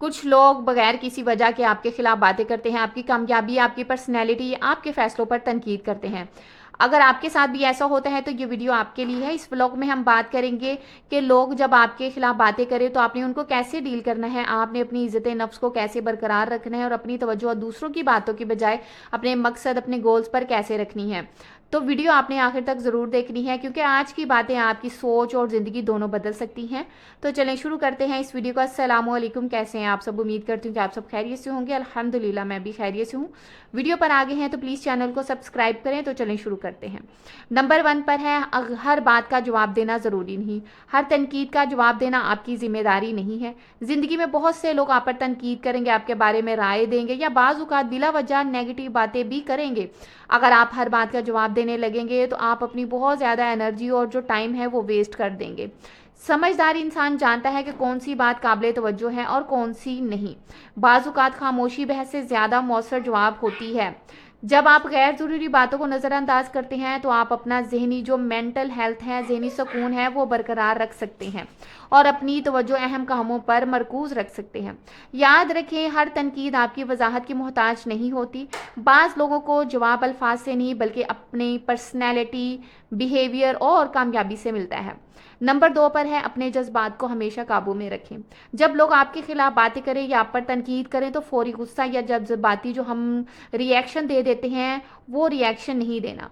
कुछ लोग बगैर किसी वजह के आपके खिलाफ बातें करते हैं, आपकी कामयाबी, आपकी पर्सनैलिटी, आपके फैसलों पर तनकीद करते हैं। अगर आपके साथ भी ऐसा होता है तो ये वीडियो आपके लिए है। इस व्लॉग में हम बात करेंगे कि लोग जब आपके खिलाफ बातें करें तो आपने उनको कैसे डील करना है, आपने अपनी इज्जत नफ्स को कैसे बरकरार रखना है और अपनी तवज्जो दूसरों की बातों की बजाय अपने मकसद, अपने गोल्स पर कैसे रखनी है। तो वीडियो आपने आखिर तक ज़रूर देखनी है, क्योंकि आज की बातें आपकी सोच और ज़िंदगी दोनों बदल सकती हैं। तो चलें शुरू करते हैं इस वीडियो को। अस्सलाम वालेकुम, कैसे हैं आप सब? उम्मीद करती हूँ कि आप सब खैरियत से होंगे। अल्हम्दुलिल्लाह मैं भी खैरियत से हूँ। वीडियो पर आगे हैं तो प्लीज़ चैनल को सब्सक्राइब करें। तो चलें शुरू करते हैं। नंबर 1 पर है, हर बात का जवाब देना ज़रूरी नहीं। हर तनकीद का जवाब देना आपकी ज़िम्मेदारी नहीं है। ज़िंदगी में बहुत से लोग आप पर तनकीद करेंगे, आपके बारे में राय देंगे या बाज़ औक़ात बिला वजह नेगेटिव बातें भी करेंगे। अगर आप हर बात का जवाब देने लगेंगे तो आप अपनी बहुत ज़्यादा एनर्जी और जो टाइम है वो वेस्ट कर देंगे। समझदार इंसान जानता है कि कौन सी बात काबिल तवज्जो है और कौन सी नहीं। बाज़ औक़ात खामोशी बहस से ज़्यादा मौसर जवाब होती है। जब आप गैर ज़रूरी बातों को नज़रअंदाज करते हैं तो आप अपना ज़हनी जो मेंटल हेल्थ है, ज़हनी सुकून है, वो बरकरार रख सकते हैं और अपनी तवज्जो अहम कामों पर मरकूज़ रख सकते हैं। याद रखें, हर तनकीद आपकी वजाहत की मोहताज नहीं होती। बाज़ लोगों को जवाब अल्फाज से नहीं बल्कि अपनी पर्सनैलिटी, बिहेवियर और कामयाबी से मिलता है। नंबर 2 पर है, अपने जज्बात को हमेशा काबू में रखें। जब लोग आपके खिलाफ बातें करें या आप पर तनकीद करें तो फौरी गुस्सा या जज्बाती जो हम रिएक्शन दे देते हैं, वो रिएक्शन नहीं देना।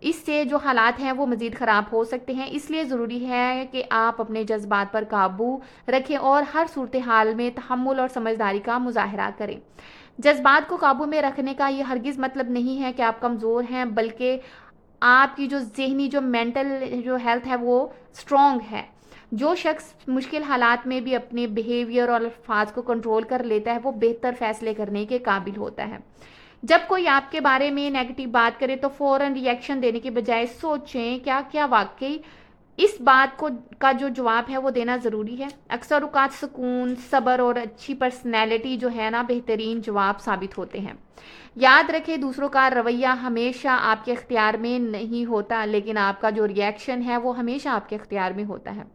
इससे जो हालात हैं वो मज़ीद ख़राब हो सकते हैं। इसलिए ज़रूरी है कि आप अपने जज्बात पर काबू रखें और हर सूरत हाल में तहम्मुल और समझदारी का मुज़ाहरा करें। जज्बात को काबू में रखने का ये हरगिज़ मतलब नहीं है कि आप कमज़ोर हैं, बल्कि आपकी जो ज़हनी जो मेंटल जो हेल्थ है वो स्ट्रॉन्ग है। जो शख्स मुश्किल हालात में भी अपने बिहेवियर और अल्फाज को कंट्रोल कर लेता है वो बेहतर फ़ैसले करने के काबिल होता है। जब कोई आपके बारे में नेगेटिव बात करे तो फ़ौरन रिएक्शन देने के बजाय सोचें क्या क्या वाकई इस बात को का जो जवाब है वो देना ज़रूरी है। अक्सर औक़ात सुकून, सब्र और अच्छी पर्सनैलिटी जो है ना बेहतरीन जवाब साबित होते हैं। याद रखें, दूसरों का रवैया हमेशा आपके इख्तियार में नहीं होता, लेकिन आपका जो रिएक्शन है वो हमेशा आपके इख्तियार में होता है।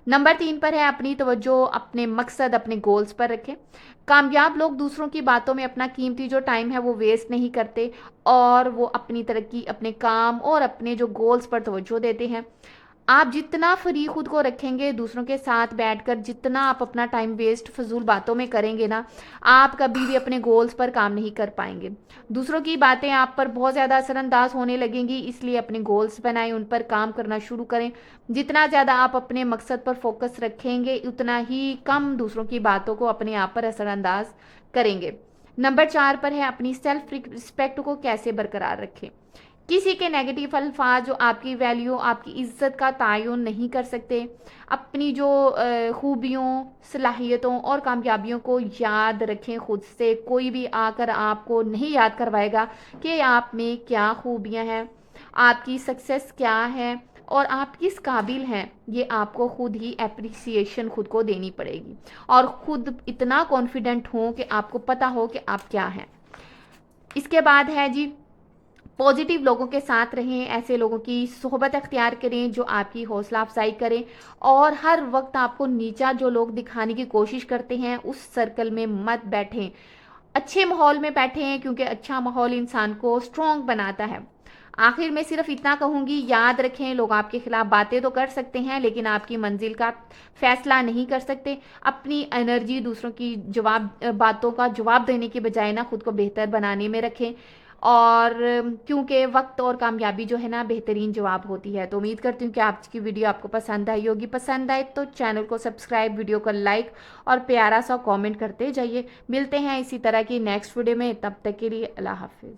नंबर 3 पर है, अपनी तवज्जो अपने मकसद, अपने गोल्स पर रखें। कामयाब लोग दूसरों की बातों में अपना कीमती जो टाइम है वो वेस्ट नहीं करते और वो अपनी तरक्की, अपने काम और अपने जो गोल्स पर तवज्जो देते हैं। आप जितना फ्री खुद को रखेंगे, दूसरों के साथ बैठकर जितना आप अपना टाइम वेस्ट फजूल बातों में करेंगे ना, आप कभी भी अपने गोल्स पर काम नहीं कर पाएंगे। दूसरों की बातें आप पर बहुत ज़्यादा असरअंदाज होने लगेंगी, इसलिए अपने गोल्स बनाएं, उन पर काम करना शुरू करें। जितना ज़्यादा आप अपने मकसद पर फोकस रखेंगे उतना ही कम दूसरों की बातों को अपने आप पर असरअंदाज करेंगे। नंबर 4 पर है, अपनी सेल्फ रिस्पेक्ट को कैसे बरकरार रखें। किसी के नेगेटिव अल्फाज जो आपकी वैल्यू, आपकी इज्जत का तयन नहीं कर सकते। अपनी जो खूबियों, सलाहियतों और कामयाबियों को याद रखें खुद से। कोई भी आकर आपको नहीं याद करवाएगा कि आप में क्या खूबियां हैं, आपकी सक्सेस क्या है और आप किस काबिल हैं। ये आपको खुद ही एप्रिसिएशन खुद को देनी पड़ेगी और खुद इतना कॉन्फिडेंट हो कि आपको पता हो कि आप क्या हैं। इसके बाद है जी, पॉजिटिव लोगों के साथ रहें, ऐसे लोगों की सोहबत अख्तियार करें जो आपकी हौसला अफजाई करें और हर वक्त आपको नीचा जो लोग दिखाने की कोशिश करते हैं उस सर्कल में मत बैठें। अच्छे माहौल में बैठें, क्योंकि अच्छा माहौल इंसान को स्ट्रॉन्ग बनाता है। आखिर में सिर्फ इतना कहूँगी, याद रखें, लोग आपके खिलाफ बातें तो कर सकते हैं लेकिन आपकी मंजिल का फैसला नहीं कर सकते। अपनी एनर्जी दूसरों की बातों का जवाब देने के बजाय ना खुद को बेहतर बनाने में रखें, और क्योंकि वक्त और कामयाबी जो है ना बेहतरीन जवाब होती है। तो उम्मीद करती हूँ कि आज की वीडियो आपको पसंद आई होगी। पसंद आए तो चैनल को सब्सक्राइब, वीडियो को लाइक और प्यारा सा कमेंट करते जाइए। मिलते हैं इसी तरह की नेक्स्ट वीडियो में, तब तक के लिए अल्लाह हाफिज़।